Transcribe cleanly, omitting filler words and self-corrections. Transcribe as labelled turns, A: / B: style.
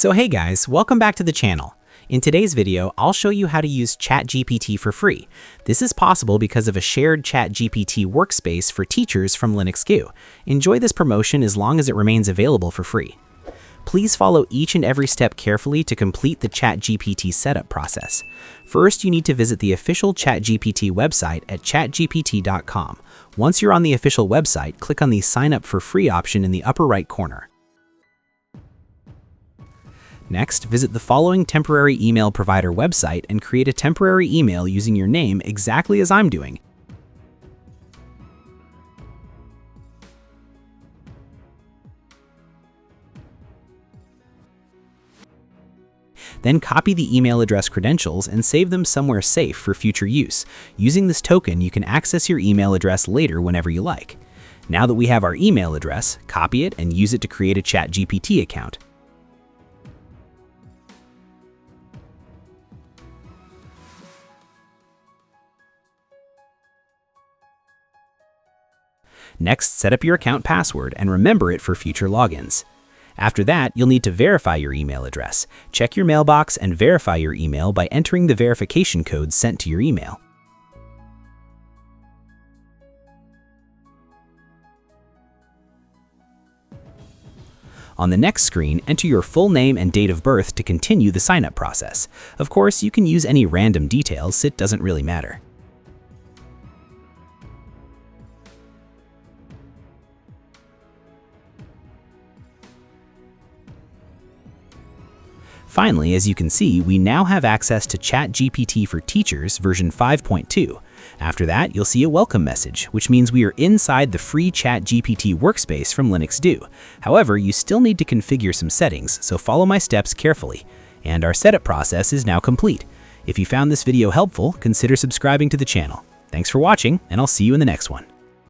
A: So hey guys, welcome back to the channel. In today's video, I'll show you how to use ChatGPT for free. This is possible because of a shared ChatGPT workspace for teachers from Linux GU. Enjoy this promotion as long as it remains available for free. Please follow each and every step carefully to complete the ChatGPT setup process. First, you need to visit the official ChatGPT website at chatgpt.com. Once you're on the official website, click on the Sign Up for Free option in the upper right corner. Next, visit the following temporary email provider website and create a temporary email using your name exactly as I'm doing. Then copy the email address credentials and save them somewhere safe for future use. Using this token, you can access your email address later whenever you like. Now that we have our email address, copy it and use it to create a ChatGPT account. Next, set up your account password and remember it for future logins. After that, you'll need to verify your email address. Check your mailbox and verify your email by entering the verification code sent to your email. On the next screen, enter your full name and date of birth to continue the sign-up process. Of course, you can use any random details, it doesn't really matter. Finally, as you can see, we now have access to ChatGPT for Teachers version 5.2. After that, you'll see a welcome message, which means we are inside the free ChatGPT workspace from Linux GU. However, you still need to configure some settings, so follow my steps carefully. And our setup process is now complete. If you found this video helpful, consider subscribing to the channel. Thanks for watching, and I'll see you in the next one.